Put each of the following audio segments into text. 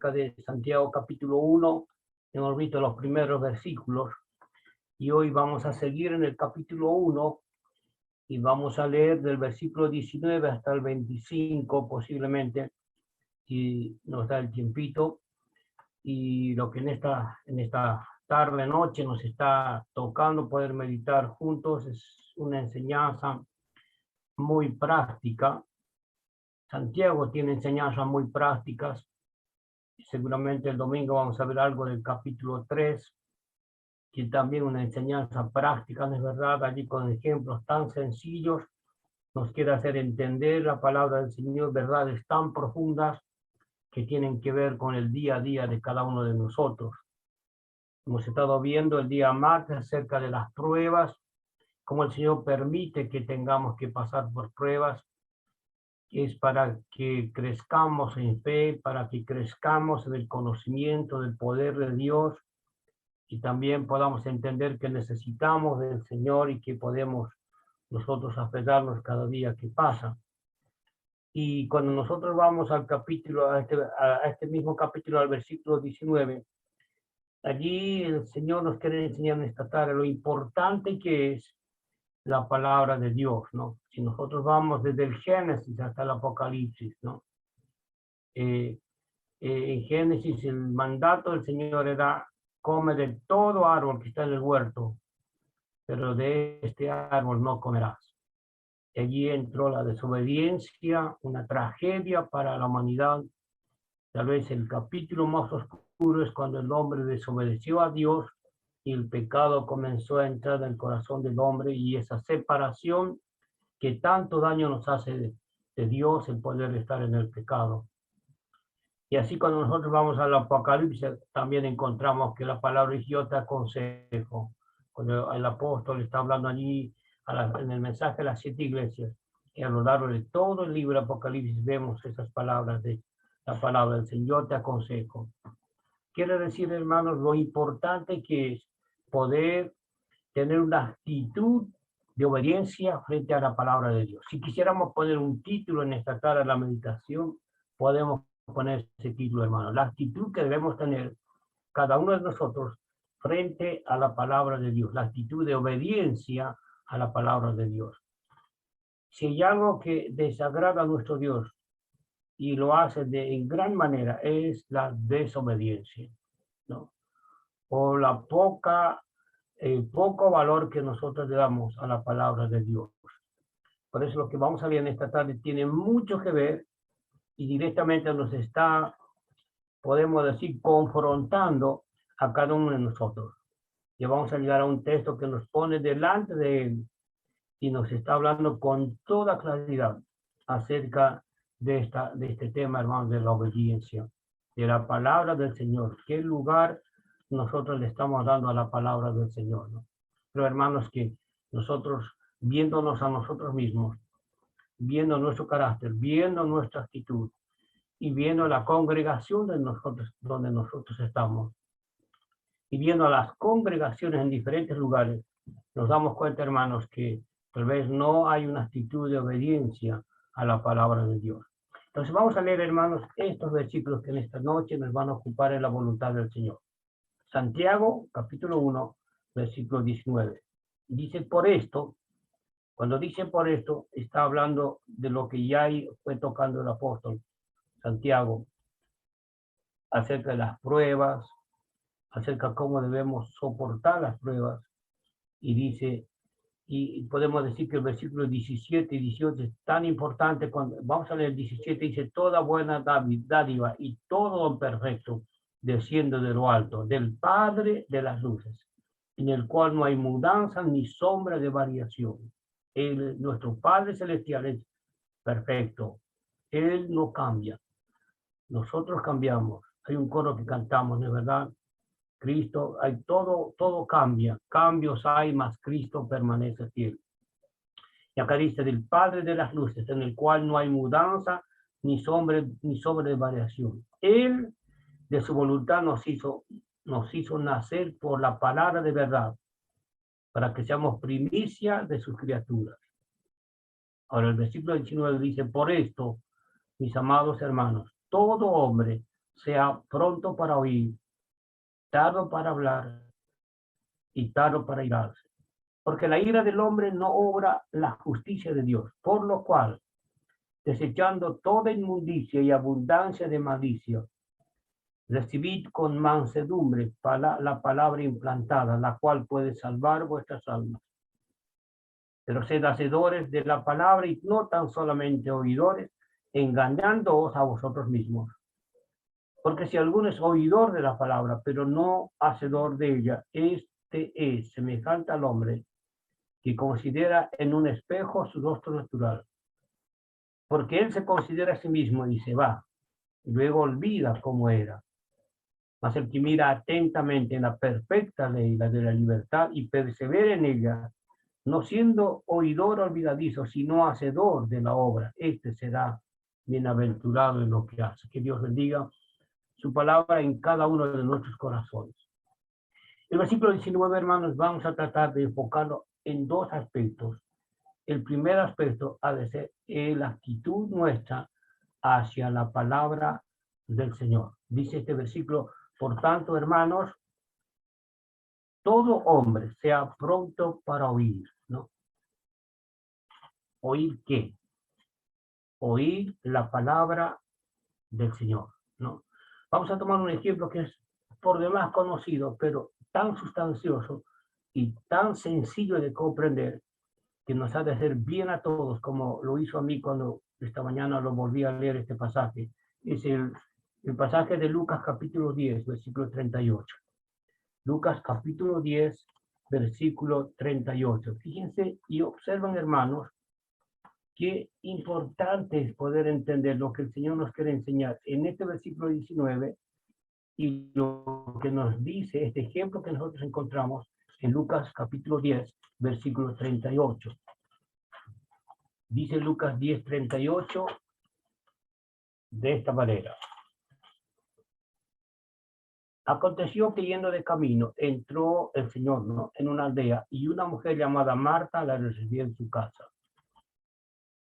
acerca de Santiago capítulo 1. Hemos visto los primeros versículos y hoy vamos a seguir en el capítulo 1 y vamos a leer del versículo 19 hasta el 25 posiblemente, si nos da el tiempito. Y lo que en esta tarde, noche nos está tocando poder meditar juntos es una enseñanza muy práctica. Santiago tiene enseñanzas muy prácticas. Seguramente el domingo vamos a ver algo del capítulo 3, que también una enseñanza práctica, ¿no es verdad? Allí con ejemplos tan sencillos nos quiere hacer entender la palabra del Señor, verdades tan profundas que tienen que ver con el día a día de cada uno de nosotros. Hemos estado viendo el día martes acerca de las pruebas, cómo el Señor permite que tengamos que pasar por pruebas. Es para que crezcamos en fe, para que crezcamos en el conocimiento del poder de Dios y también podamos entender que necesitamos del Señor y que podemos nosotros aferrarnos cada día que pasa. Y cuando nosotros vamos al capítulo, a este mismo capítulo, al versículo 19, allí el Señor nos quiere enseñar en esta tarde lo importante que es la palabra de Dios, ¿no? Si nosotros vamos desde el Génesis hasta el Apocalipsis, ¿no? En Génesis el mandato del Señor era: come de todo árbol que está en el huerto, pero de este árbol no comerás. Y allí entró la desobediencia, una tragedia para la humanidad. Tal vez el capítulo más oscuro es cuando el hombre desobedeció a Dios y el pecado comenzó a entrar en el corazón del hombre, y esa separación que tanto daño nos hace de Dios, el poder estar en el pecado. Y así cuando nosotros vamos al Apocalipsis, también encontramos que la palabra es: yo te aconsejo. Cuando el apóstol está hablando allí en el mensaje de las 7 iglesias, y a lo largo de todo el libro de Apocalipsis vemos esas palabras de la palabra del Señor, te aconsejo. Quiere decir, hermanos, lo importante que es poder tener una actitud de obediencia frente a la palabra de Dios. Si quisiéramos poner un título en esta tarde de la meditación, podemos poner ese título, hermano: la actitud que debemos tener cada uno de nosotros frente a la palabra de Dios, la actitud de obediencia a la palabra de Dios. Si hay algo que desagrada a nuestro Dios y lo hace en gran manera, es la desobediencia, ¿no? O la poco valor que nosotros le damos a la palabra de Dios. Por eso lo que vamos a ver en esta tarde tiene mucho que ver y directamente nos está, podemos decir, confrontando a cada uno de nosotros. Y vamos a llegar a un texto que nos pone delante de él y nos está hablando con toda claridad acerca de este tema, hermanos, de la obediencia, de la palabra del Señor. ¿Qué lugar nosotros le estamos dando a la palabra del Señor, ¿no? Pero, hermanos, que nosotros, viéndonos a nosotros mismos, viendo nuestro carácter, viendo nuestra actitud y viendo la congregación de nosotros, donde nosotros estamos, y viendo a las congregaciones en diferentes lugares, nos damos cuenta, hermanos, que tal vez no hay una actitud de obediencia a la palabra de Dios. Entonces vamos a leer, hermanos, estos versículos que en esta noche nos van a ocupar en la voluntad del Señor. Santiago, capítulo 1, versículo 19. Dice: por esto, cuando dice por esto, está hablando de lo que ya fue tocando el apóstol Santiago, acerca de las pruebas, acerca de cómo debemos soportar las pruebas. Y dice, y podemos decir que el versículo 17 y 18 es tan importante. Cuando vamos a leer el 17, dice: toda buena dádiva y todo don perfecto desciende de lo alto, del Padre de las luces, en el cual no hay mudanza ni sombra de variación. Nuestro Padre Celestial es perfecto. Él no cambia. Nosotros cambiamos. Hay un coro que cantamos, ¿no es verdad? Cristo, hay todo cambia. Cambios hay, mas Cristo permanece fiel. Y acá dice: del Padre de las luces, en el cual no hay mudanza ni sombra de variación. Él, de su voluntad, nos hizo nacer por la palabra de verdad, para que seamos primicia de sus criaturas. Ahora el versículo 19 dice: por esto, mis amados hermanos, todo hombre sea pronto para oír, tardo para hablar y tardo para irarse. Porque la ira del hombre no obra la justicia de Dios, por lo cual, desechando toda inmundicia y abundancia de malicia, recibid con mansedumbre la palabra implantada, la cual puede salvar vuestras almas. Pero sed hacedores de la palabra y no tan solamente oidores, engañándoos a vosotros mismos. Porque si alguno es oidor de la palabra, pero no hacedor de ella, este es semejante al hombre que considera en un espejo su rostro natural. Porque él se considera a sí mismo y se va, y luego olvida cómo era. Mas el que mira atentamente en la perfecta ley, la de la libertad, y persevera en ella, no siendo oidor olvidadizo, sino hacedor de la obra, este será bienaventurado en lo que hace. Que Dios bendiga su palabra en cada uno de nuestros corazones. El versículo 19, hermanos, vamos a tratar de enfocarlo en dos aspectos. El primer aspecto ha de ser la actitud nuestra hacia la palabra del Señor. Dice este versículo, por tanto, hermanos, todo hombre sea pronto para oír, ¿no? ¿Oír qué? Oír la palabra del Señor, ¿no? Vamos a tomar un ejemplo que es por demás conocido, pero tan sustancioso y tan sencillo de comprender que nos ha de hacer bien a todos, como lo hizo a mí cuando esta mañana lo volví a leer este pasaje. Es el pasaje de Lucas capítulo 10, versículo 38. Lucas capítulo 10, versículo 38. Fíjense y observen, hermanos, qué importante es poder entender lo que el Señor nos quiere enseñar en este versículo 19 y lo que nos dice este ejemplo que nosotros encontramos en Lucas capítulo 10, versículo 38. Dice Lucas 10, 38 de esta manera. Aconteció que yendo de camino, entró el Señor, ¿no?, en una aldea y una mujer llamada Marta la recibió en su casa.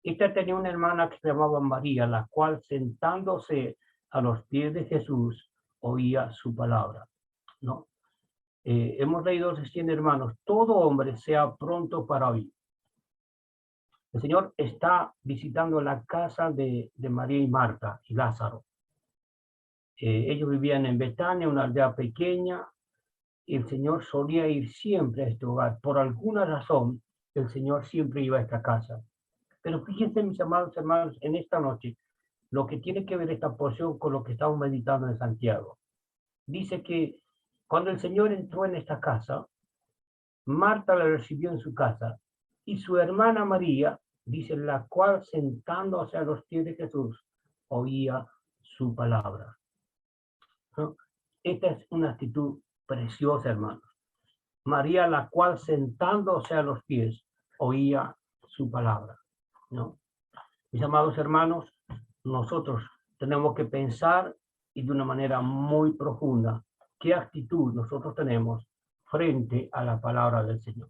Esta tenía una hermana que se llamaba María, la cual sentándose a los pies de Jesús oía su palabra, ¿no? Hemos leído recién, hermanos, todo hombre sea pronto para oír. El Señor está visitando la casa de María y Marta y Lázaro. Ellos vivían en Betania, una aldea pequeña, y el Señor solía ir siempre a este hogar. Por alguna razón, el Señor siempre iba a esta casa. Pero fíjense, mis amados hermanos, en esta noche, lo que tiene que ver esta porción con lo que estamos meditando en Santiago. Dice que cuando el Señor entró en esta casa, Marta la recibió en su casa, y su hermana María, dice, la cual sentándose a los pies de Jesús, oía su palabra, ¿no? Esta es una actitud preciosa, hermanos. María, la cual sentándose a los pies, oía su palabra, ¿no? Mis amados hermanos, nosotros tenemos que pensar y de una manera muy profunda qué actitud nosotros tenemos frente a la palabra del Señor.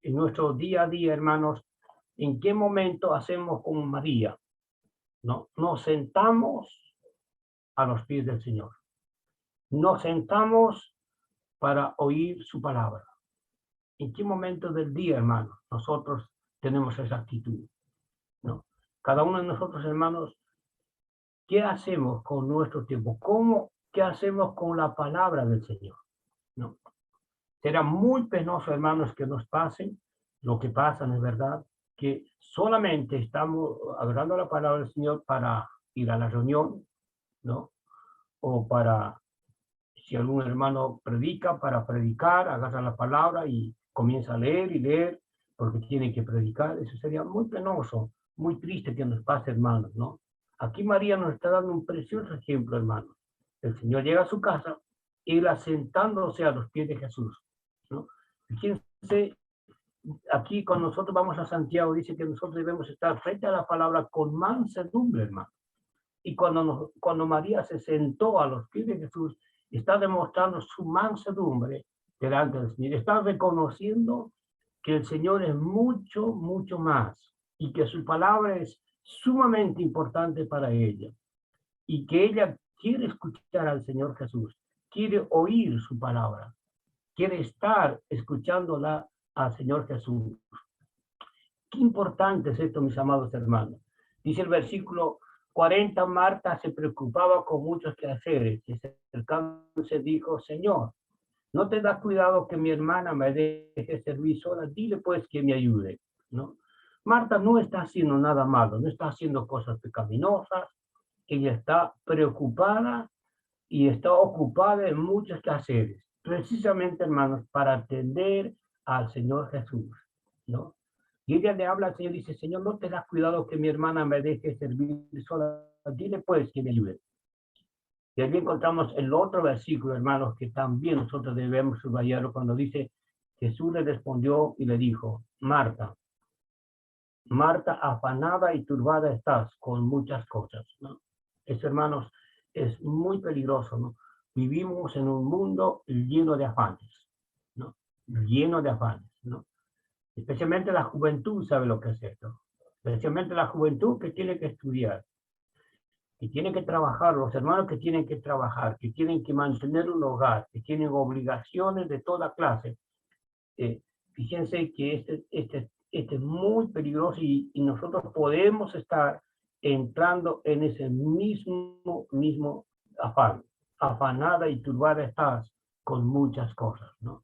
En nuestro día a día, hermanos, ¿en qué momento hacemos como María? ¿No? Nos sentamos a los pies del Señor. Nos sentamos para oír su palabra. ¿En qué momento del día, hermanos, nosotros tenemos esa actitud? ¿No? Cada uno de nosotros, hermanos, ¿qué hacemos con nuestro tiempo? ¿Qué hacemos con la palabra del Señor? ¿No? Será muy penoso, hermanos, que nos pasen lo que pasa, ¿no es verdad? Que solamente estamos hablando la palabra del Señor para ir a la reunión, ¿no? O para, si algún hermano predica, para predicar, agarra la palabra y comienza a leer y leer, porque tiene que predicar. Eso sería muy penoso, muy triste que nos pase, hermanos, ¿no? Aquí María nos está dando un precioso ejemplo, hermanos. El Señor llega a su casa, él asentándose a los pies de Jesús, ¿no? Fíjense, aquí cuando nosotros vamos a Santiago, dice que nosotros debemos estar frente a la palabra con mansedumbre, hermano. Y cuando María se sentó a los pies de Jesús, está demostrando su mansedumbre delante del Señor. Está reconociendo que el Señor es mucho, mucho más y que su palabra es sumamente importante para ella. Y que ella quiere escuchar al Señor Jesús, quiere oír su palabra, quiere estar escuchándola al Señor Jesús. Qué importante es esto, mis amados hermanos. Dice el versículo 40, Marta se preocupaba con muchos quehaceres, y acercándose dijo, Señor, ¿no te das cuidado que mi hermana me deje servir sola? Dile pues que me ayude, ¿no? Marta no está haciendo nada malo, no está haciendo cosas pecaminosas, ella está preocupada y está ocupada en muchos quehaceres, precisamente, hermanos, para atender al Señor Jesús, ¿no? Y ella le habla al Señor y dice, Señor, ¿no te das cuidado que mi hermana me deje servir sola? Dile pues que me ayude. Y aquí encontramos el otro versículo, hermanos, que también nosotros debemos subrayarlo cuando dice, Jesús le respondió y le dijo, Marta, Marta, afanada y turbada estás con muchas cosas, ¿no? Eso, hermanos, es muy peligroso, ¿no? Vivimos en un mundo lleno de afanes, ¿no? Lleno de afanes, ¿no? Especialmente la juventud sabe lo que es esto. Especialmente la juventud que tiene que estudiar, que tiene que trabajar, los hermanos que tienen que trabajar, que tienen que mantener un hogar, que tienen obligaciones de toda clase. Fíjense que este es muy peligroso y nosotros podemos estar entrando en ese mismo afán. Afanada y turbada estás con muchas cosas, ¿no?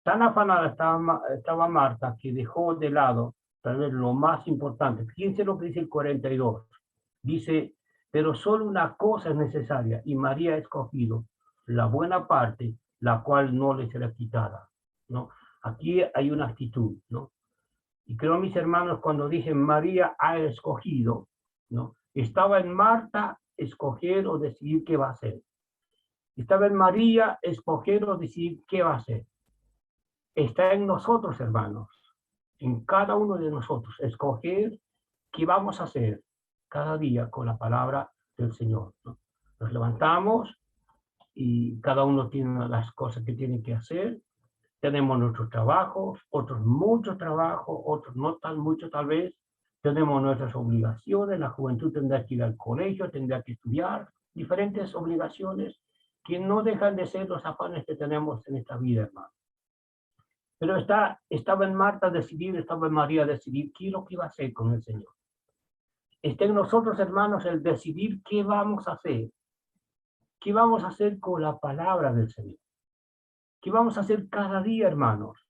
Tan afanada estaba Marta que dejó de lado tal vez lo más importante. Fíjense lo que dice el 42. Dice, pero solo una cosa es necesaria y María ha escogido la buena parte, la cual no le será quitada, ¿no? Aquí hay una actitud, ¿no? Y creo, mis hermanos, cuando dicen María ha escogido, ¿no? Estaba en Marta escoger o decidir qué va a hacer. Estaba en María escoger o decidir qué va a hacer. Está en nosotros, hermanos, en cada uno de nosotros, escoger qué vamos a hacer cada día con la palabra del Señor, ¿no? Nos levantamos y cada uno tiene las cosas que tiene que hacer. Tenemos nuestros trabajos, otros muchos trabajos, otros no tan mucho tal vez. Tenemos nuestras obligaciones, la juventud tendrá que ir al colegio, tendrá que estudiar, diferentes obligaciones que no dejan de ser los afanes que tenemos en esta vida, hermano. Pero estaba en Marta decidir, estaba en María decidir qué es lo que iba a hacer con el Señor. Está en nosotros, hermanos, el decidir qué vamos a hacer. ¿Qué vamos a hacer con la palabra del Señor? ¿Qué vamos a hacer cada día, hermanos?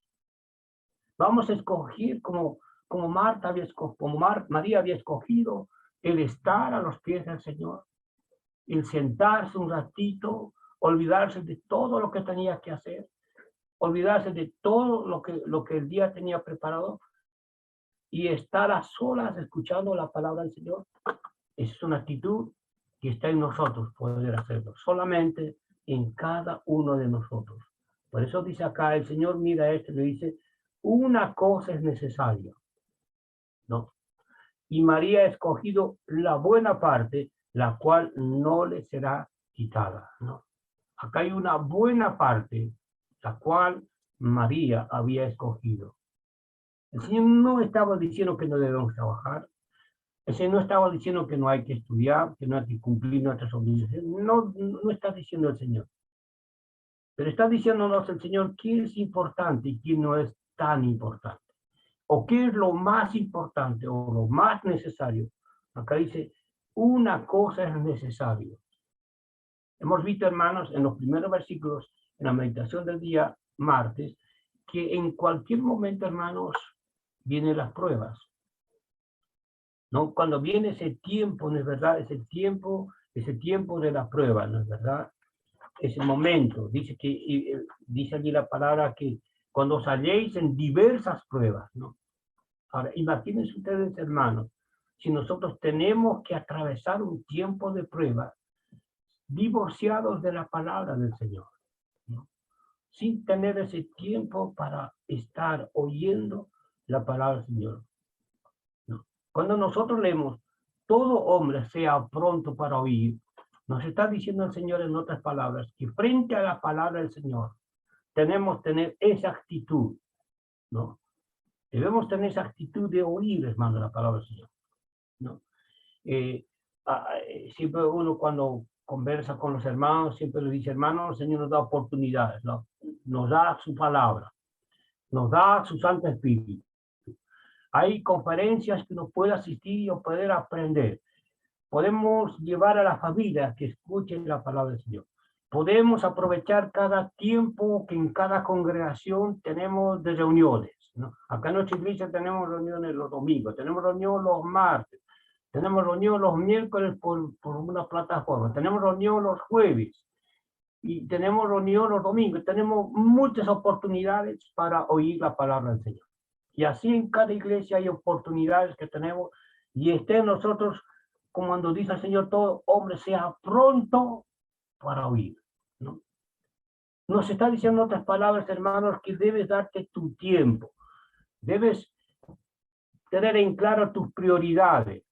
Vamos a escoger como María había escogido el estar a los pies del Señor, el sentarse un ratito, olvidarse de todo lo que tenía que hacer, olvidarse de todo lo que el día tenía preparado y estar a solas escuchando la palabra del Señor. Es una actitud que está en nosotros poder hacerlo, solamente en cada uno de nosotros. Por eso dice acá, el Señor mira esto y le dice, una cosa es necesaria, ¿no? Y María ha escogido la buena parte, la cual no le será quitada, ¿no? Acá hay una buena parte, la cual María había escogido. El Señor no estaba diciendo que no debemos trabajar. El Señor no estaba diciendo que no hay que estudiar, que no hay que cumplir nuestras obligaciones. No está diciendo el Señor. Pero está diciéndonos el Señor qué es importante y qué no es tan importante. O qué es lo más importante o lo más necesario. Acá dice, una cosa es necesario. Hemos visto, hermanos, en los primeros versículos, en la meditación del día martes, que en cualquier momento, hermanos, vienen las pruebas, ¿no? Cuando viene ese tiempo, ¿no es verdad? Ese tiempo de la prueba, ¿no es verdad? Ese momento, dice allí la palabra que cuando os halléis en diversas pruebas, ¿no? Ahora, imagínense ustedes, hermanos, si nosotros tenemos que atravesar un tiempo de prueba, divorciados de la palabra del Señor, ¿no? Sin tener ese tiempo para estar oyendo la palabra del Señor, ¿no? Cuando nosotros leemos, todo hombre sea pronto para oír, nos está diciendo el Señor en otras palabras, que frente a la palabra del Señor, tenemos que tener esa actitud, ¿no? Debemos tener esa actitud de oír, hermano, la palabra del Señor, ¿no? Siempre uno cuando conversa con los hermanos, siempre les dice, hermanos, el Señor nos da oportunidades, ¿no? Nos da su palabra, nos da su Santo Espíritu. Hay conferencias que uno puede asistir o poder aprender. Podemos llevar a la familia que escuchen la palabra del Señor. Podemos aprovechar cada tiempo que en cada congregación tenemos de reuniones, ¿no? Acá en nuestra iglesia tenemos reuniones los domingos, tenemos reuniones los martes, tenemos reunión los miércoles por una plataforma, tenemos reunión los jueves y tenemos reunión los domingos. Tenemos muchas oportunidades para oír la palabra del Señor. Y así en cada iglesia hay oportunidades que tenemos y esté en nosotros, como cuando dice el Señor, todo hombre sea pronto para oír, ¿no? Nos está diciendo otras palabras, hermanos, que debes darte tu tiempo, debes tener en claro tus prioridades,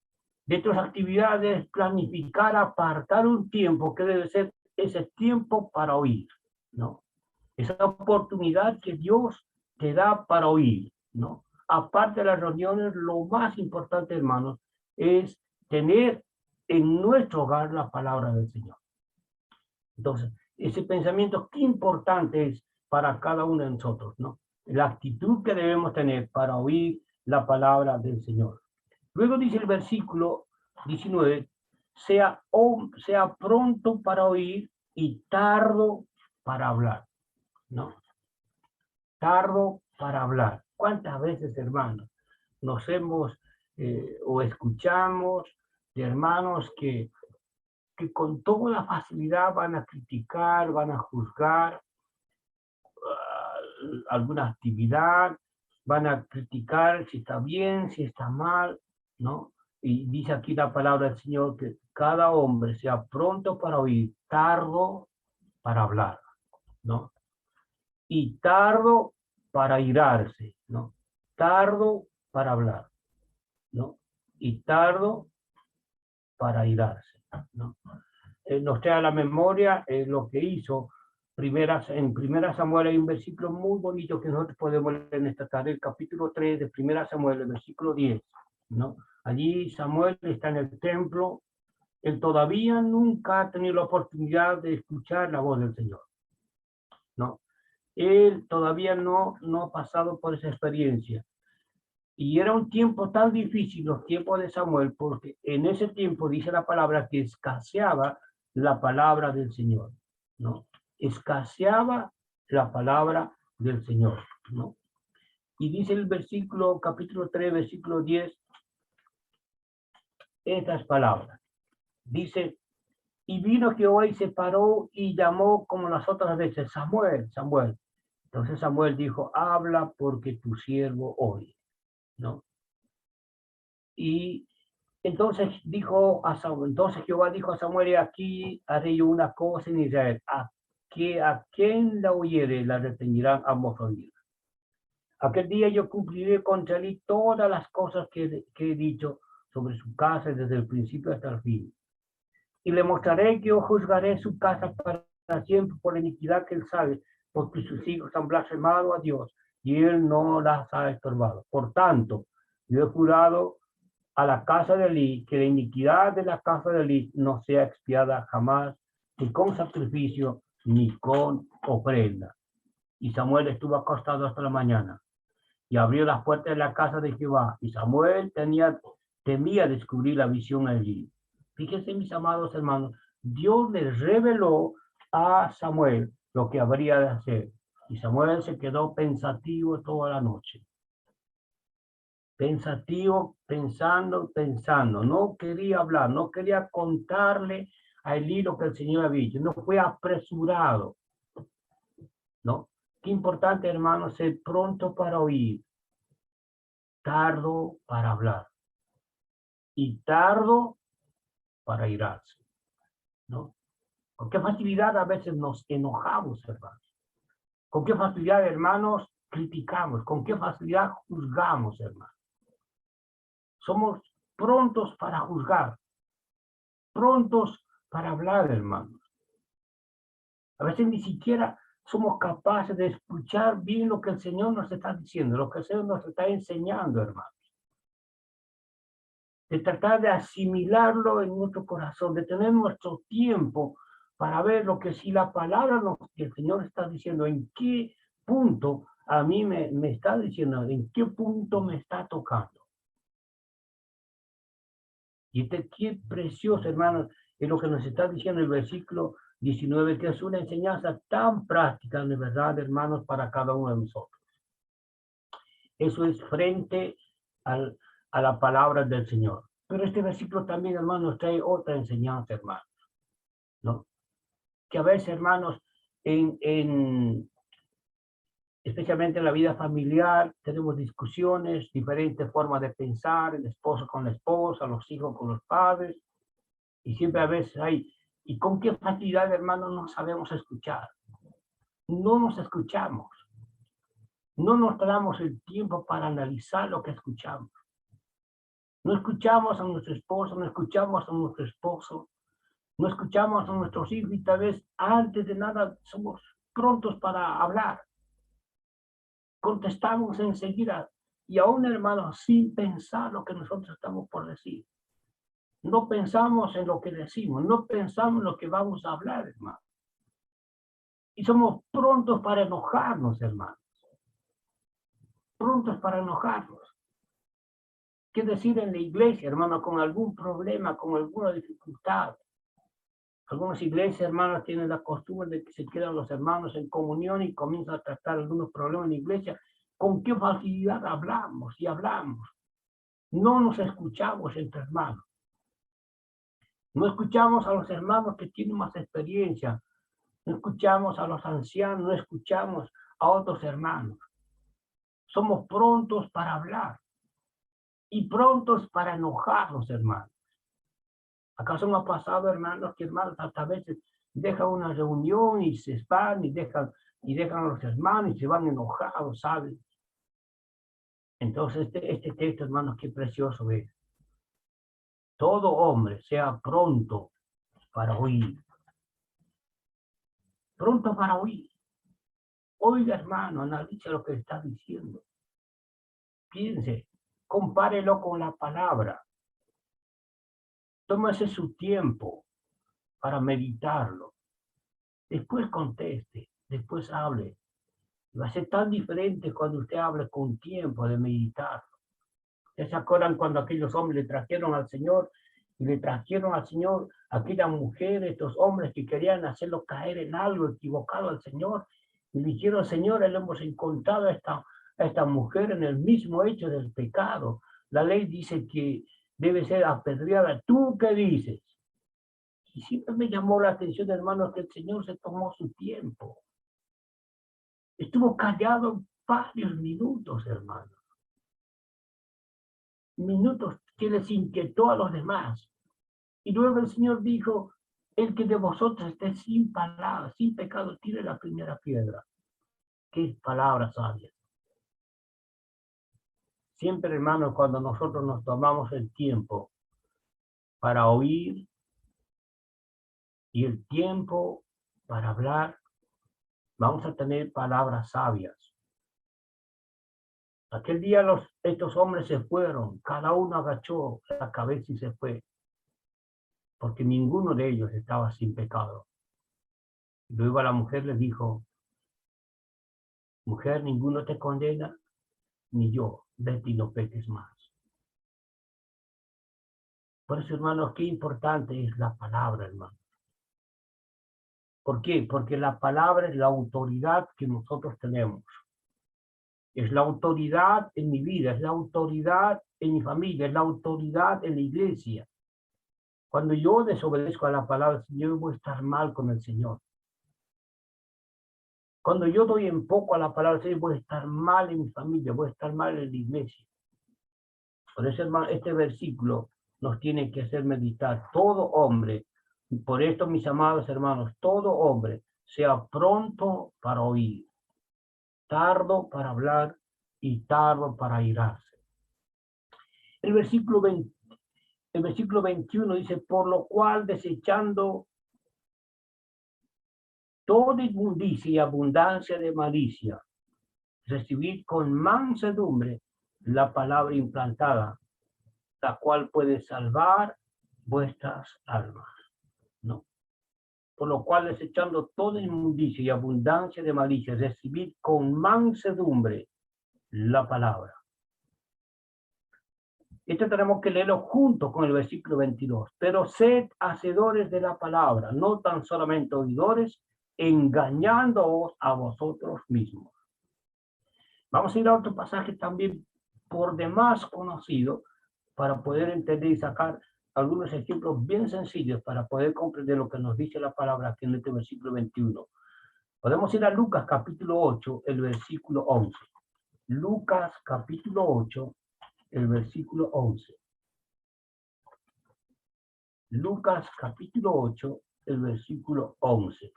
de tus actividades, planificar, apartar un tiempo que debe ser ese tiempo para oír, ¿no? Esa oportunidad que Dios te da para oír, ¿no? Aparte de las reuniones, lo más importante, hermanos, es tener en nuestro hogar la palabra del Señor. Entonces, ese pensamiento, qué importante es para cada uno de nosotros, ¿no? La actitud que debemos tener para oír la palabra del Señor. Luego dice el versículo 19, sea pronto para oír y tardo para hablar, ¿no? Tardo para hablar. ¿Cuántas veces, hermanos, nos hemos o escuchamos de hermanos que con toda la facilidad van a criticar, van a juzgar alguna actividad, van a criticar si está bien, si está mal, ¿no? Y dice aquí la palabra del Señor que cada hombre sea pronto para oír, tardo para hablar, ¿no? Y tardo para irarse, ¿no? Tardo para hablar, ¿no? Y tardo para irarse, ¿no? Nos trae a la memoria lo que hizo en primera Samuel. Hay un versículo muy bonito que nosotros podemos leer en esta tarde, el capítulo 3 de primera Samuel, el versículo 10, ¿no? Allí Samuel está en el templo, él todavía nunca ha tenido la oportunidad de escuchar la voz del Señor, ¿no? Él todavía no ha pasado por esa experiencia. Y era un tiempo tan difícil, los tiempos de Samuel, porque en ese tiempo dice la palabra que escaseaba la palabra del Señor, ¿no? Escaseaba la palabra del Señor, ¿no? Y dice el versículo, capítulo 3, versículo 10, estas palabras. Dice, y vino Jehová y se paró y llamó como las otras veces, Samuel, Samuel. Entonces Samuel dijo, habla porque tu siervo oye, ¿no? Y entonces entonces Jehová dijo a Samuel, aquí haré yo una cosa en Israel, a quien la oyere la retenerán ambos oídos. Aquel día yo cumpliré contra él todas las cosas que he dicho sobre su casa desde el principio hasta el fin. Y le mostraré que yo juzgaré su casa para siempre por la iniquidad que él sabe, porque sus hijos han blasfemado a Dios y él no las ha estorbado. Por tanto, yo he jurado a la casa de Elí, que la iniquidad de la casa de Elí no sea expiada jamás, ni con sacrificio, ni con ofrenda. Y Samuel estuvo acostado hasta la mañana, y abrió las puertas de la casa de Jehová, y Samuel temía descubrir la visión allí. Fíjense, mis amados hermanos, Dios les reveló a Samuel lo que habría de hacer, y Samuel se quedó pensativo toda la noche. Pensativo, pensando, no quería hablar, no quería contarle a Elí lo que el Señor había dicho, no fue apresurado, ¿no? Qué importante, hermano, ser pronto para oír, tardo para hablar y tardo para irarse, ¿no? Con qué facilidad a veces nos enojamos, hermanos. Con qué facilidad, hermanos, criticamos, con qué facilidad juzgamos, hermanos. Somos prontos para juzgar, prontos para hablar, hermanos. A veces ni siquiera somos capaces de escuchar bien lo que el Señor nos está diciendo, lo que el Señor nos está enseñando, hermanos. de tratar de asimilarlo en nuestro corazón, de tener nuestro tiempo para ver lo que si la palabra que el Señor está diciendo, en qué punto a mí me está diciendo, en qué punto me está tocando. Y qué precioso, hermanos, es lo que nos está diciendo el versículo 19, que es una enseñanza tan práctica, de verdad, hermanos, para cada uno de nosotros. Eso es frente a la palabra del Señor. Pero este versículo también, hermanos, trae otra enseñanza, hermanos, ¿no? Que a veces, hermanos, especialmente en la vida familiar, tenemos discusiones, diferentes formas de pensar, el esposo con la esposa, los hijos con los padres, y siempre a veces hay, y con qué facilidad, hermanos, no sabemos escuchar. No nos escuchamos. No nos damos el tiempo para analizar lo que escuchamos. No escuchamos a nuestro esposo, no escuchamos a nuestro esposo, no escuchamos a nuestros hijos y tal vez antes de nada somos prontos para hablar. Contestamos enseguida y aún, hermanos, sin pensar lo que nosotros estamos por decir. No pensamos en lo que decimos, no pensamos en lo que vamos a hablar, hermano. Y somos prontos para enojarnos, hermanos. Prontos para enojarnos. ¿Qué decir en la iglesia, hermano, con algún problema, con alguna dificultad? Algunas iglesias, hermanos, tienen la costumbre de que se quedan los hermanos en comunión y comienzan a tratar algunos problemas en la iglesia. ¿Con qué facilidad hablamos y hablamos? No nos escuchamos entre hermanos. No escuchamos a los hermanos que tienen más experiencia. No escuchamos a los ancianos, no escuchamos a otros hermanos. Somos prontos para hablar y prontos para enojarnos, hermanos. ¿Acaso no ha pasado, hermanos, que hermanos hasta a veces dejan una reunión y se van y dejan a los hermanos y se van enojados, ¿saben? Entonces este texto, hermanos, qué precioso es. Todo hombre sea pronto para oír. Pronto para oír. Oiga, hermano, analice lo que está diciendo. Piense, compárelo con la palabra. Tómese su tiempo para meditarlo. Después conteste, después hable. Va a ser tan diferente cuando usted hable con tiempo de meditarlo. ¿Se acuerdan cuando aquellos hombres le trajeron al Señor y le trajeron al Señor aquella mujer, estos hombres que querían hacerlo caer en algo equivocado al Señor? Y le dijeron, Señor, le hemos encontrado a esta mujer en el mismo hecho del pecado. La ley dice que debe ser apedreada. ¿Tú qué dices? Y siempre me llamó la atención, hermanos, que el Señor se tomó su tiempo. Estuvo callado varios minutos, hermanos. Minutos que les inquietó a los demás. Y luego el Señor dijo, el que de vosotros esté sin palabras, sin pecado, tire la primera piedra. Qué palabras sabias. Siempre, hermanos, cuando nosotros nos tomamos el tiempo para oír y el tiempo para hablar, vamos a tener palabras sabias. Aquel día estos hombres se fueron, cada uno agachó la cabeza y se fue, porque ninguno de ellos estaba sin pecado. Luego la mujer les dijo, mujer, ninguno te condena, ni yo, vete y no peques más. Por eso, hermanos, qué importante es la palabra, hermano. ¿Por qué? Porque la palabra es la autoridad que nosotros tenemos. Es la autoridad en mi vida, es la autoridad en mi familia, es la autoridad en la iglesia. Cuando yo desobedezco a la palabra, yo voy a estar mal con el Señor. Cuando yo doy en poco a la palabra, voy a estar mal en mi familia, voy a estar mal en la iglesia. Por eso, hermano, este versículo nos tiene que hacer meditar. Todo hombre, por esto, mis amados hermanos, todo hombre sea pronto para oír, tardo para hablar y tardo para airarse. El versículo 21 dice, por lo cual desechando toda inmundicia y abundancia de malicia, recibid con mansedumbre la palabra implantada, la cual puede salvar vuestras almas, ¿no? Por lo cual, desechando toda inmundicia y abundancia de malicia, recibid con mansedumbre la palabra. Esto tenemos que leerlo junto con el versículo 22. Pero sed hacedores de la palabra, no tan solamente oidores, engañándoos a vosotros mismos. Vamos a ir a otro pasaje también por demás conocido para poder entender y sacar algunos ejemplos bien sencillos para poder comprender lo que nos dice la palabra aquí en este versículo 21. Podemos ir a Lucas capítulo 8, el versículo 11. Lucas capítulo 8, el versículo 11. Lucas capítulo 8, el versículo 11.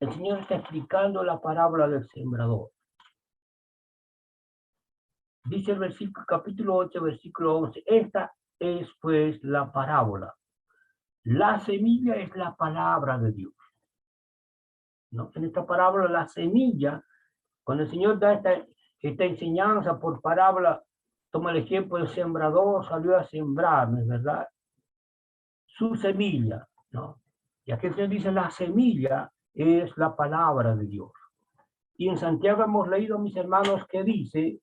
El Señor está explicando la parábola del sembrador. Dice el versículo, capítulo 8, versículo 11. Esta es pues la parábola. La semilla es la palabra de Dios, ¿no? En esta parábola, la semilla, cuando el Señor da esta enseñanza por parábola, toma el ejemplo del sembrador, salió a sembrar, ¿no es verdad? Su semilla, ¿no? Y aquí el Señor dice, la semilla es la palabra de Dios. Y en Santiago hemos leído, mis hermanos, que dice,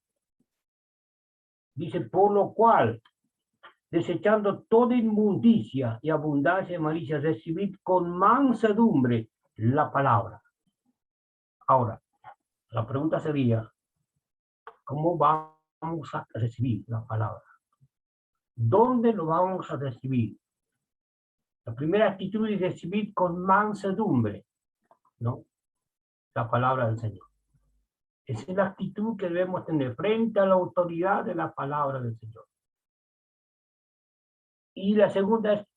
por lo cual, desechando toda inmundicia y abundancia de malicia, recibid con mansedumbre la palabra. Ahora, la pregunta sería, ¿cómo vamos a recibir la palabra? ¿Dónde lo vamos a recibir? La primera actitud es recibir con mansedumbre, ¿no? La palabra del Señor. Esa es la actitud que debemos tener frente a la autoridad de la palabra del Señor. Y la segunda es,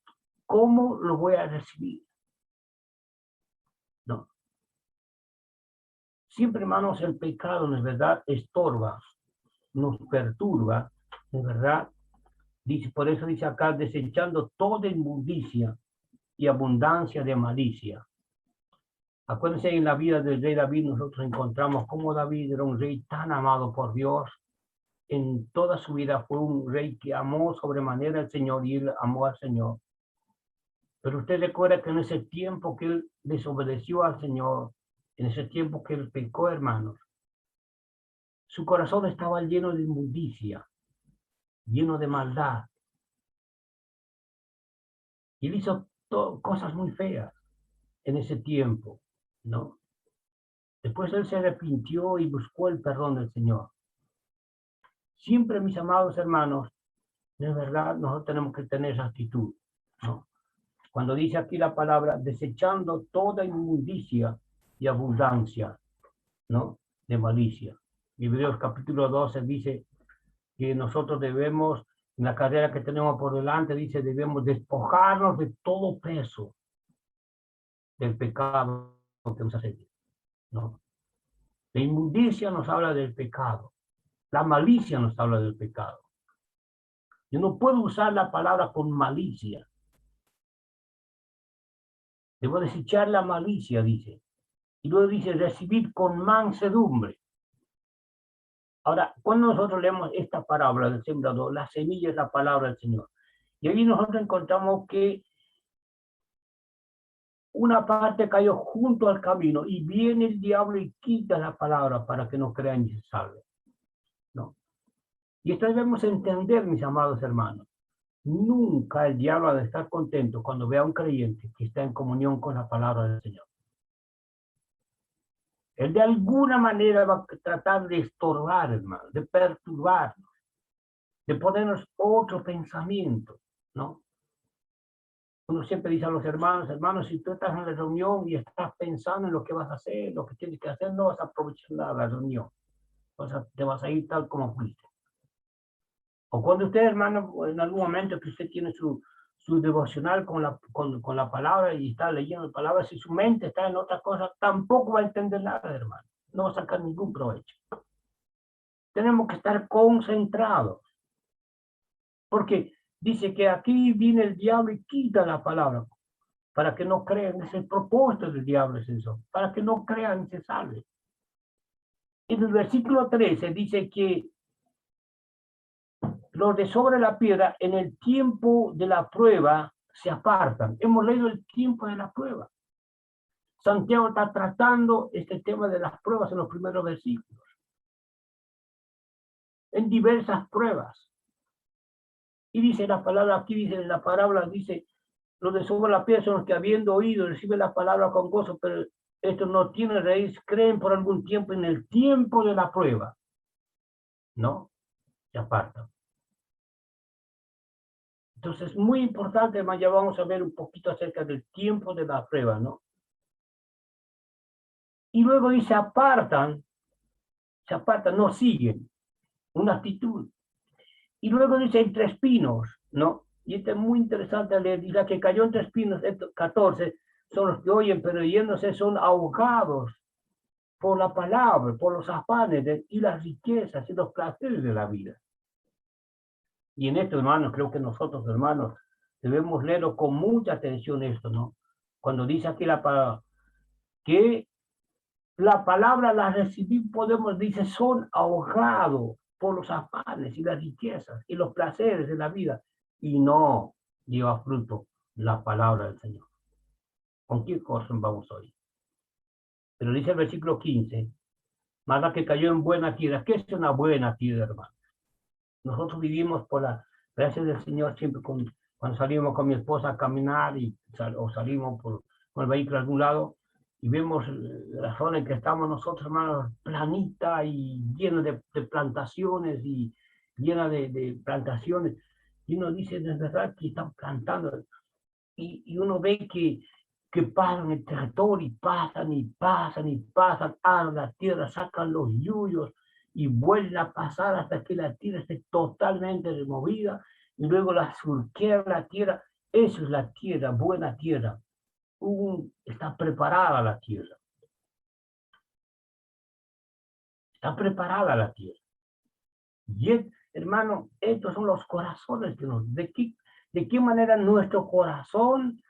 ¿cómo lo voy a recibir? No. Siempre, hermanos, el pecado, ¿no es verdad?, estorba, nos perturba, ¿no es verdad? Dice, por eso dice acá, desechando toda inmundicia y abundancia de malicia. Acuérdense, en la vida del rey David nosotros encontramos cómo David era un rey tan amado por Dios. En toda su vida fue un rey que amó sobremanera al Señor y él amó al Señor. Pero usted recuerda que en ese tiempo que él desobedeció al Señor, en ese tiempo que él pecó, hermanos, su corazón estaba lleno de inmundicia, lleno de maldad. Y él hizo cosas muy feas en ese tiempo, ¿no? Después él se arrepintió y buscó el perdón del Señor. Siempre, mis amados hermanos, de verdad, nosotros tenemos que tener esa actitud, ¿no? Cuando dice aquí la palabra, desechando toda inmundicia y abundancia, ¿no?, de malicia. En Hebreos capítulo 12 dice que nosotros debemos, en la carrera que tenemos por delante, dice, debemos despojarnos de todo peso del pecado que nos hace, ¿no? La inmundicia nos habla del pecado. La malicia nos habla del pecado. Yo no puedo usar la palabra con malicia. Debo desechar la malicia, dice. Y luego dice, recibir con mansedumbre. Ahora, cuando nosotros leemos esta parábola del sembrador, la semilla es la palabra del Señor. Y ahí nosotros encontramos que una parte cayó junto al camino y viene el diablo y quita la palabra para que no crean y se salven, ¿no? Y esto debemos entender, mis amados hermanos. Nunca el diablo ha de estar contento cuando vea a un creyente que está en comunión con la palabra del Señor. Él de alguna manera va a tratar de estorbar, hermano, de perturbarnos, de ponernos otro pensamiento, ¿no? Uno siempre dice a los hermanos, hermanos, si tú estás en la reunión y estás pensando en lo que vas a hacer, lo que tienes que hacer, no vas a aprovechar la reunión. O sea, te vas a ir tal como fuiste. O cuando usted, hermano, en algún momento que usted tiene su devocional con la palabra y está leyendo palabras, si su mente está en otra cosa, tampoco va a entender nada, hermano. No va a sacar ningún provecho. Tenemos que estar concentrados. Porque dice que aquí viene el diablo y quita la palabra para que no crean. Es el propósito del diablo, es eso, para que no crean y se salven. En el versículo 13 dice que los de sobre la piedra en el tiempo de la prueba se apartan. Hemos leído el tiempo de la prueba. Santiago está tratando este tema de las pruebas en los primeros versículos. En diversas pruebas. Y dice la palabra, aquí dice la palabra, dice, los de sobre la piedra son los que habiendo oído reciben la palabra con gozo, pero estos no tienen raíz, creen por algún tiempo en el tiempo de la prueba. ¿No? Se apartan. Entonces, muy importante, hermano, ya vamos a ver un poquito acerca del tiempo de la prueba, ¿no? Y luego dice, se apartan, no siguen, una actitud. Y luego dice, entre espinos, ¿no? Y esto es muy interesante leer, dice que cayó entre espinos, 14, son los que oyen, pero yéndose son ahogados por la palabra, por los afanes y las riquezas y los placeres de la vida. Y en esto, hermanos, creo que nosotros, hermanos, debemos leerlo con mucha atención esto, ¿no? Cuando dice aquí la palabra, que la palabra la recibí, podemos, dice, son ahogados por los afanes y las riquezas y los placeres de la vida, y no lleva fruto la palabra del Señor. ¿Con qué cosa vamos hoy? Pero dice el versículo 15, más la que cayó en buena tierra. ¿Qué es una buena tierra, hermano? Nosotros vivimos por la gracia del Señor siempre cuando salimos con mi esposa a caminar o salimos con el vehículo a algún lado y vemos la zona en que estamos nosotros, hermanos, planita y llena de plantaciones y llena de plantaciones. Y uno dice, de verdad, que están plantando. Y uno ve que pasan el territorio y pasan y pasan y pasan a la tierra, sacan los yuyos y vuelven a pasar hasta que la tierra esté totalmente removida y luego la surquea la tierra. Eso es la tierra, buena tierra. Está preparada la tierra. Está preparada la tierra. Y hermano, estos son los corazones que ¿de qué manera nuestro corazón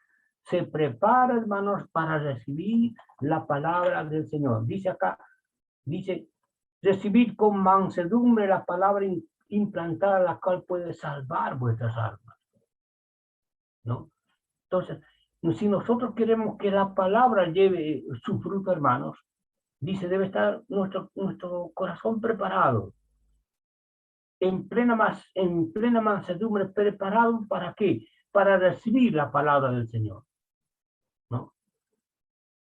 se prepara, hermanos, para recibir la palabra del Señor? Dice acá, dice, recibid con mansedumbre la palabra implantada, la cual puede salvar vuestras almas. ¿No? Entonces, si nosotros queremos que la palabra lleve su fruto, hermanos, dice, debe estar nuestro corazón preparado, en plena mansedumbre, preparado ¿para qué? Para recibir la palabra del Señor. ¿No?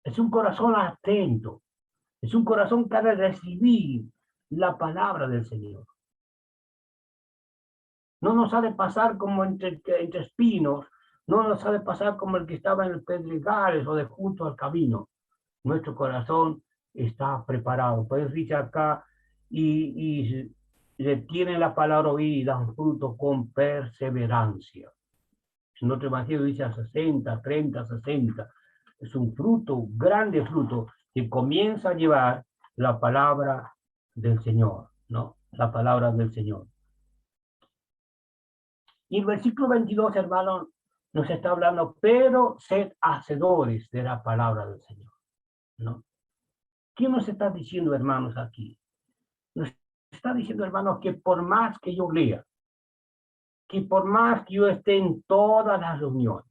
Es un corazón atento, es un corazón que ha de recibir la palabra del Señor. No nos ha de pasar como entre espinos, no nos ha de pasar como el que estaba en el pedregales o de junto al camino. Nuestro corazón está preparado. Pues dice acá, y retiene la palabra oída y dan fruto con perseverancia. En otro evangelio dice a 60, 30, 60. Es un fruto, grande fruto, que comienza a llevar la palabra del Señor, ¿no? La palabra del Señor. Y el versículo 22, hermano, nos está hablando, pero sed hacedores de la palabra del Señor, ¿no? ¿Qué nos está diciendo, hermanos, aquí? Nos está diciendo, hermanos, que por más que yo lea, que por más que yo esté en todas las reuniones,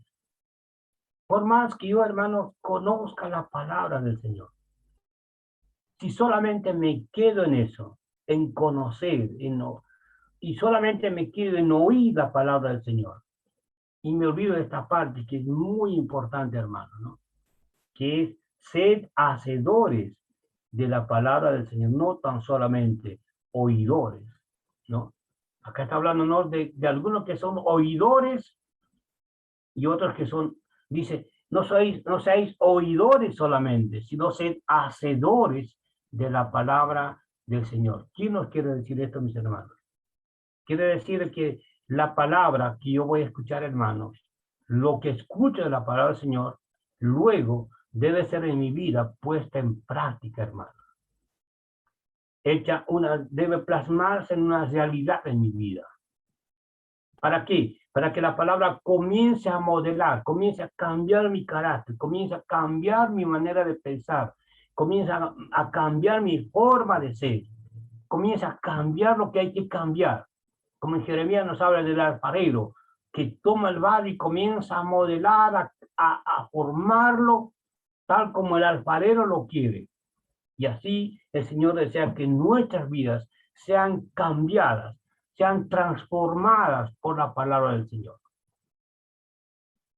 por más que yo, hermanos, conozca la palabra del Señor, si solamente me quedo en eso, en conocer, y solamente me quedo en oír la palabra del Señor, y me olvido de esta parte que es muy importante, hermano, ¿no? Que es sed hacedores de la palabra del Señor, no tan solamente oidores, ¿no? Acá está hablando, ¿no? de algunos que son oidores y otros que son, dice, no seáis oidores solamente, sino sed hacedores de la palabra del Señor. ¿Quién nos quiere decir esto, mis hermanos? Quiere decir que la palabra que yo voy a escuchar, hermanos, lo que escucho de la palabra del Señor, luego debe ser en mi vida puesta en práctica, hermanos. Debe plasmarse en una realidad en mi vida. ¿Para qué? Para que la palabra comience a modelar, comience a cambiar mi carácter, comience a cambiar mi manera de pensar, comience a cambiar mi forma de ser, comience a cambiar lo que hay que cambiar, como en Jeremías nos habla del alfarero, que toma el barro y comienza a modelar, a formarlo tal como el alfarero lo quiere. Y así el Señor desea que nuestras vidas sean cambiadas, sean transformadas por la palabra del Señor.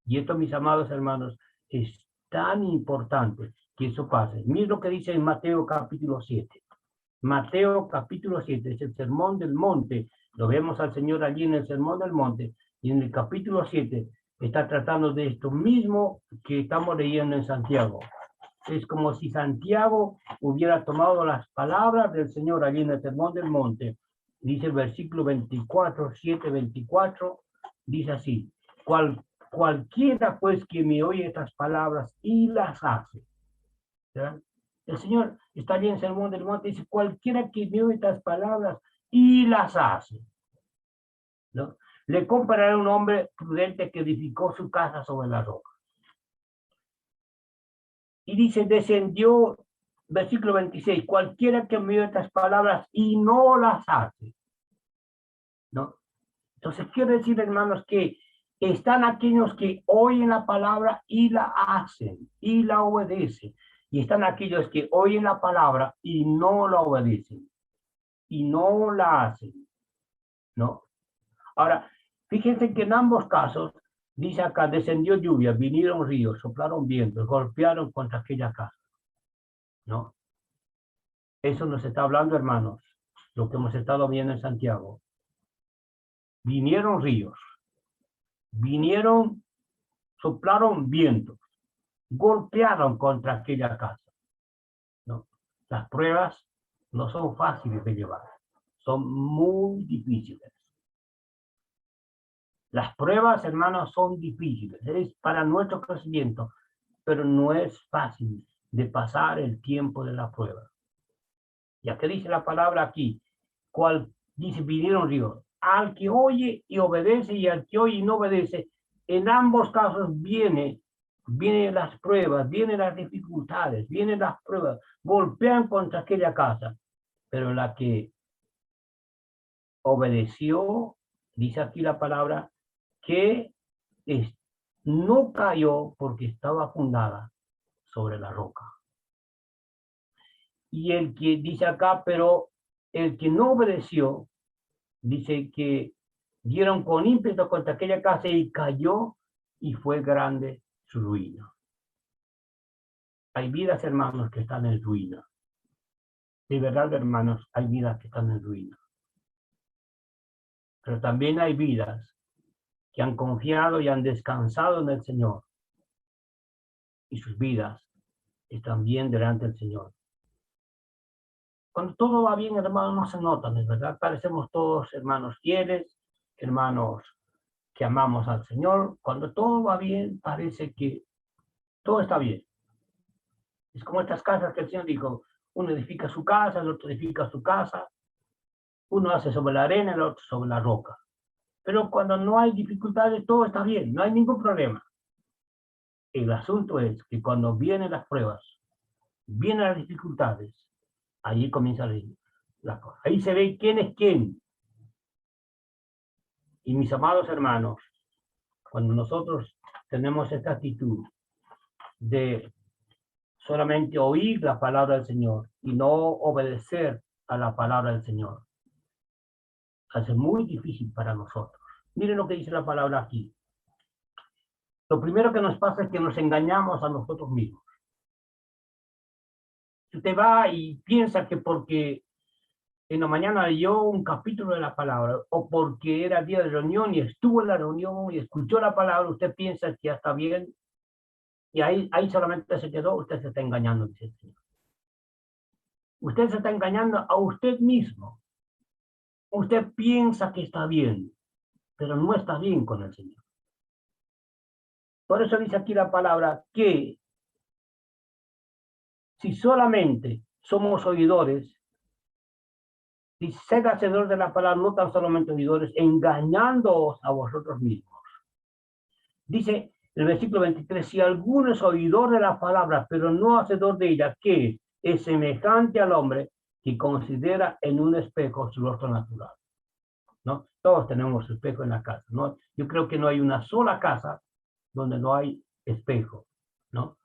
Y esto, mis amados hermanos, es tan importante que eso pase. Miren lo que dice en Mateo capítulo 7. Mateo capítulo 7 es el sermón del monte. Lo vemos al Señor allí en el sermón del monte. Y en el capítulo 7 está tratando de esto mismo que estamos leyendo en Santiago. Es como si Santiago hubiera tomado las palabras del Señor allí en el sermón del monte. Dice el versículo 24, 7, 24, dice así: cualquiera pues que me oye estas palabras y las hace. ¿Verdad? El Señor está allí en el sermón del monte y dice: cualquiera que me oye estas palabras y las hace, ¿no? Le compararé a un hombre prudente que edificó su casa sobre la roca. Y dice, descendió, versículo 26, cualquiera que me oye estas palabras y no las hace, ¿no? Entonces quiere decir, hermanos, que están aquellos que oyen la palabra y la hacen, y la obedecen. Y están aquellos que oyen la palabra y no la obedecen, y no la hacen, ¿no? Ahora, fíjense que en ambos casos, dice acá, descendió lluvia, vinieron ríos, soplaron vientos, golpearon contra aquella casa, ¿no? Eso nos está hablando, hermanos, lo que hemos estado viendo en Santiago. Vinieron ríos, soplaron vientos, golpearon contra aquella casa, ¿no? Las pruebas no son fáciles de llevar, son muy difíciles. Las pruebas, hermanos, son difíciles, es para nuestro crecimiento, pero no es fácil de pasar el tiempo de la prueba. Ya que dice la palabra aquí, dice, vinieron ríos, al que oye y obedece y al que oye y no obedece, en ambos casos vienen las pruebas, vienen las dificultades, vienen las pruebas, golpean contra aquella casa, pero la que obedeció, dice aquí la palabra, que no cayó porque estaba fundada sobre la roca. Y el que dice acá, pero el que no obedeció, dice que dieron con ímpetu contra aquella casa y cayó y fue grande su ruina. Hay vidas, hermanos, que están en ruina. De verdad, hermanos, hay vidas que están en ruina. Pero también hay vidas que han confiado y han descansado en el Señor. Y sus vidas están bien delante del Señor. Cuando todo va bien, hermanos, no se notan, es verdad. Parecemos todos hermanos fieles, hermanos que amamos al Señor. Cuando todo va bien, parece que todo está bien. Es como estas casas que el Señor dijo, uno edifica su casa, el otro edifica su casa, uno hace sobre la arena, el otro sobre la roca. Pero cuando no hay dificultades, todo está bien, no hay ningún problema. El asunto es que cuando vienen las pruebas, vienen las dificultades, allí comienza la cosa. Ahí se ve quién es quién. Y mis amados hermanos, cuando nosotros tenemos esta actitud de solamente oír la palabra del Señor y no obedecer a la palabra del Señor, hace muy difícil para nosotros. Miren lo que dice la palabra aquí. Lo primero que nos pasa es que nos engañamos a nosotros mismos. Si usted va y piensa que porque en la mañana leyó un capítulo de la palabra, o porque era día de reunión y estuvo en la reunión y escuchó la palabra, usted piensa que ya está bien, y ahí solamente se quedó, usted se está engañando, dice el Señor. Usted se está engañando a usted mismo. Usted piensa que está bien, pero no está bien con el Señor. Por eso dice aquí la palabra que si solamente somos oidores, si sed hacedor de la palabra, no tan solamente oidores, engañándoos a vosotros mismos. Dice el versículo 23, si alguno es oidor de la palabra, pero no hacedor de ella, que es semejante al hombre que considera en un espejo su rostro natural, ¿no? Todos tenemos espejo en la casa, ¿no? Yo creo que no hay una sola casa donde no hay espejo, ¿no?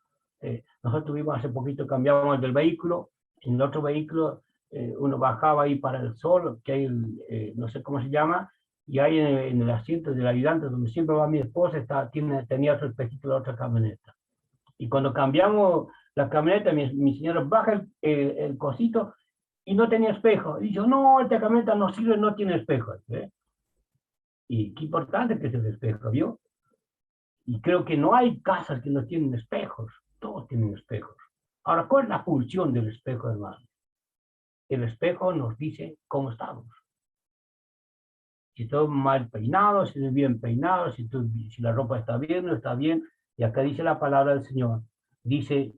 Nosotros tuvimos hace poquito, cambiamos del vehículo, en el otro vehículo uno bajaba ahí para el sol, que hay, no sé cómo se llama, y ahí en el asiento del ayudante, donde siempre va mi esposa, tenía otro espejito de la otra camioneta. Y cuando cambiamos la camioneta, mi señora baja el cosito y no tenía espejo. Y yo, no, esta camioneta no sirve, no tiene espejo. ¿Eh? Y qué importante que es el espejo, ¿vio? Y creo que no hay casas que no tienen espejos. Todos tienen espejos. Ahora, ¿cuál es la función del espejo, hermano? El espejo nos dice cómo estamos. Si estoy mal peinado, si estoy bien peinado, si la ropa está bien, no está bien. Y acá dice la palabra del Señor. Dice,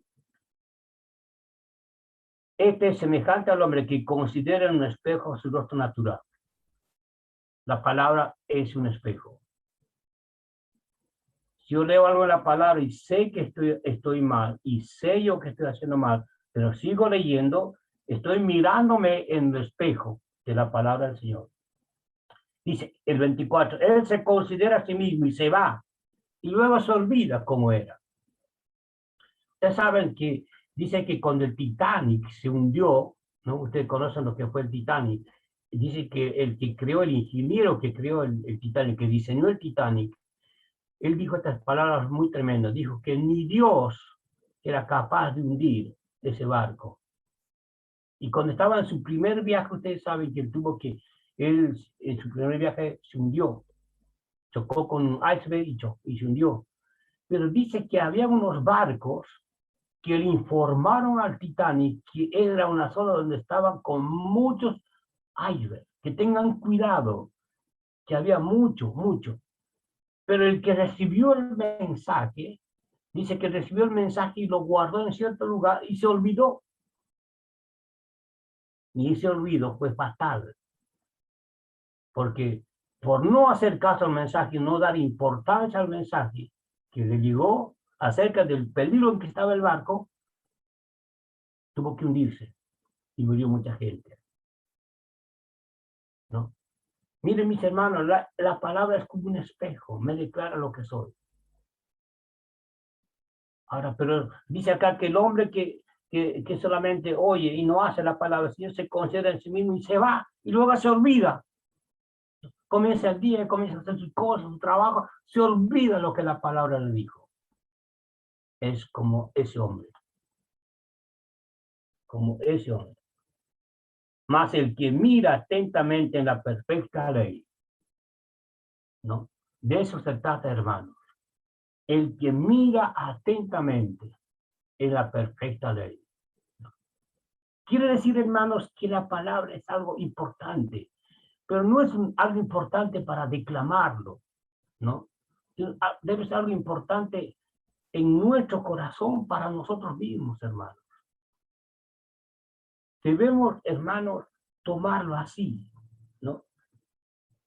este es semejante al hombre que considera en un espejo su rostro natural. La palabra es un espejo. Si yo leo algo en la palabra y sé que estoy mal, y sé yo que estoy haciendo mal, pero sigo leyendo, estoy mirándome en el espejo de la palabra del Señor. Dice el 24, él se considera a sí mismo y se va, y luego se olvida cómo era. Ustedes saben que dice que cuando el Titanic se hundió, ¿no? Ustedes conocen lo que fue el Titanic. Dice que el que creó, el ingeniero que creó el Titanic, que diseñó el Titanic, él dijo estas palabras muy tremendas. Dijo que ni Dios era capaz de hundir ese barco. Y cuando estaba en su primer viaje, ustedes saben que él en su primer viaje se hundió. Chocó con un iceberg y se hundió. Pero dice que había unos barcos que le informaron al Titanic que era una zona donde estaban con muchos icebergs, que tengan cuidado, que había mucho. Pero el que recibió el mensaje, dice que recibió el mensaje y lo guardó en cierto lugar y se olvidó. Y ese olvido fue fatal, porque por no hacer caso al mensaje, no dar importancia al mensaje que le llegó acerca del peligro en que estaba el barco, tuvo que hundirse y murió mucha gente, ¿no? Miren, mis hermanos, la palabra es como un espejo, me declara lo que soy. Ahora, pero dice acá que el hombre que solamente oye y no hace la palabra, el Señor se considera en sí mismo y se va, y luego se olvida. Comienza el día, comienza a hacer sus cosas, su trabajo, se olvida lo que la palabra le dijo. Es como ese hombre. Como ese hombre. Más el que mira atentamente en la perfecta ley, ¿no? De eso se trata, hermanos. El que mira atentamente en la perfecta ley. Quiere decir, hermanos, que la palabra es algo importante, pero no es algo importante para declamarlo, ¿no? Debe ser algo importante en nuestro corazón para nosotros mismos, hermanos. Debemos, hermanos, tomarlo así, ¿no?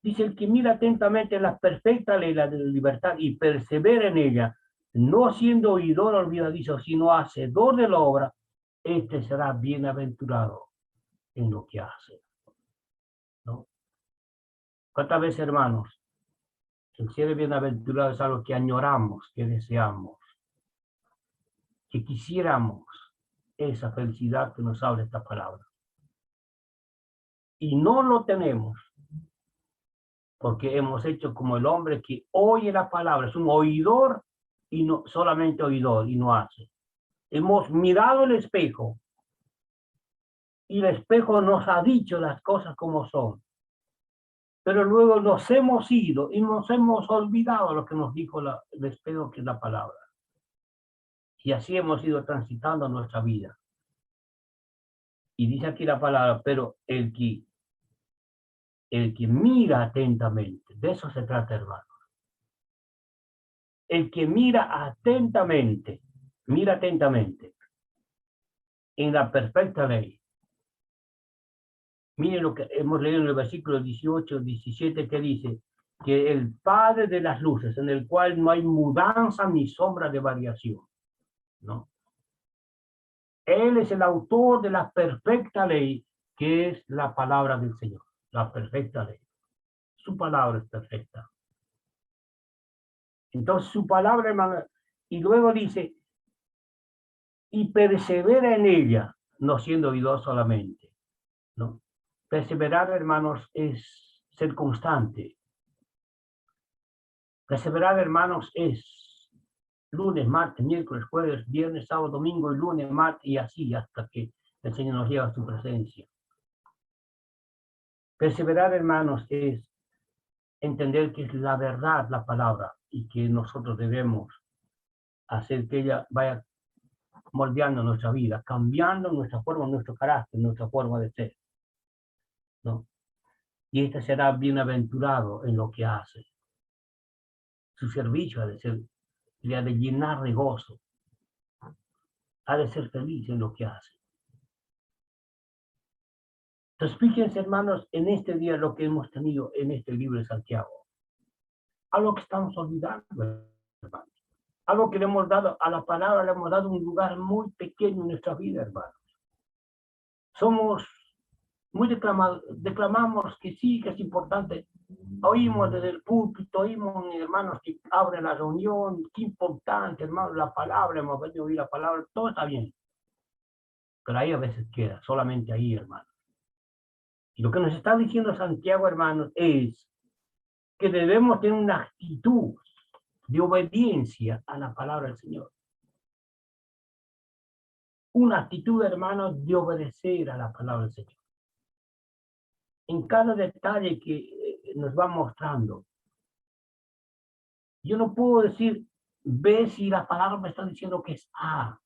Dice, el que mira atentamente la perfecta ley, la de la libertad, y persevera en ella, no siendo oidor olvidadizo, sino hacedor de la obra, este será bienaventurado en lo que hace, ¿no? ¿Cuántas veces, hermanos, el ser bienaventurado es algo que añoramos, que deseamos, que quisiéramos esa felicidad que nos habla esta palabra? Y no lo tenemos, porque hemos hecho como el hombre que oye la palabra, es un oidor y no solamente oidor y no hace. Hemos mirado el espejo y el espejo nos ha dicho las cosas como son, pero luego nos hemos ido y nos hemos olvidado lo que nos dijo el espejo, que es la palabra. Y así hemos ido transitando nuestra vida. Y dice aquí la palabra, pero el que mira atentamente, de eso se trata, hermano. El que mira atentamente en la perfecta ley. Miren lo que hemos leído en el versículo 18, 17, que dice que el Padre de las luces, en el cual no hay mudanza ni sombra de variación, ¿no? Él es el autor de la perfecta ley, que es la palabra del Señor, la perfecta ley. su palabra es perfecta. Entonces su palabra, hermano, y luego dice, y persevera en ella, no siendo oidor solamente, ¿no? Perseverar, hermanos, es ser constante. Perseverar, hermanos, es lunes, martes, miércoles, jueves, viernes, sábado, domingo, y lunes, martes, y así hasta que el Señor nos lleva a su presencia. Perseverar, hermanos, es entender que es la verdad la palabra y que nosotros debemos hacer que ella vaya moldeando nuestra vida, cambiando nuestra forma, nuestro carácter, nuestra forma de ser, ¿no? Y este será bienaventurado en lo que hace. Su servicio ha de ser, le ha de llenar de gozo, ha de ser feliz en lo que hace. Entonces, fíjense, hermanos, en este día lo que hemos tenido en este libro de Santiago. Algo que estamos olvidando, hermanos. Algo que le hemos dado a la palabra, le hemos dado un lugar muy pequeño en nuestra vida, hermanos. Somos muy declamamos que sí, que es importante. Oímos desde el púlpito, oímos, hermanos, que abren la reunión, qué importante, hermanos, la palabra, hemos venido a oír la palabra, todo está bien. Pero ahí a veces queda, solamente ahí, hermanos. Y lo que nos está diciendo Santiago, hermanos, es que debemos tener una actitud de obediencia a la palabra del Señor. Una actitud, hermanos, de obedecer a la palabra del Señor. En cada detalle que nos va mostrando. Yo no puedo decir, ve si la palabra me está diciendo que es A.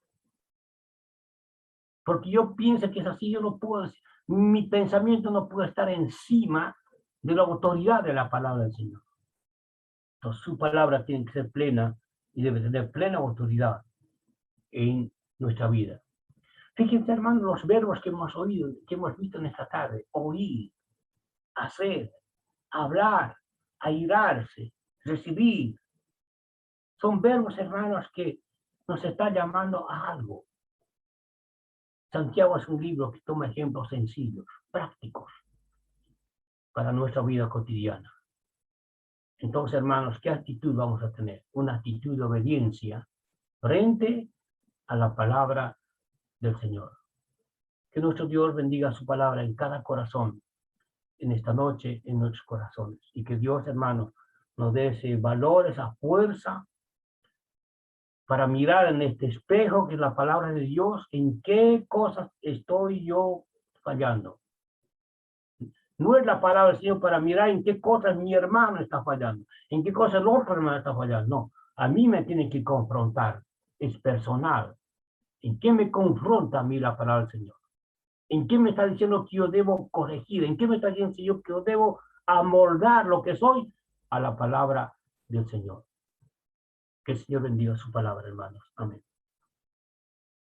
Porque yo pienso que es así, yo no puedo decir, mi pensamiento no puede estar encima de la autoridad de la palabra del Señor. Entonces su palabra tiene que ser plena y debe tener plena autoridad en nuestra vida. Fíjense, hermanos, los verbos que hemos oído, que hemos visto en esta tarde. Oír, hacer, hablar, airarse, recibir. Son verbos, hermanos, que nos está llamando a algo. Santiago es un libro que toma ejemplos sencillos, prácticos, para nuestra vida cotidiana. Entonces, hermanos, ¿qué actitud vamos a tener? Una actitud de obediencia frente a la palabra del Señor. Que nuestro Dios bendiga su palabra en cada corazón, en esta noche, en nuestros corazones. Y que Dios, hermanos, nos dé ese valor, esa fuerza, para mirar en este espejo que es la palabra de Dios, en qué cosas estoy yo fallando. No es la palabra del Señor para mirar en qué cosas mi hermano está fallando, en qué cosas el otro hermano está fallando. No, a mí me tiene que confrontar, es personal. ¿En qué me confronta a mí la palabra del Señor? ¿En qué me está diciendo que yo debo corregir? ¿En qué me está diciendo yo que yo debo amoldar lo que soy a la palabra del Señor? Que el Señor bendiga su palabra, hermanos. Amén.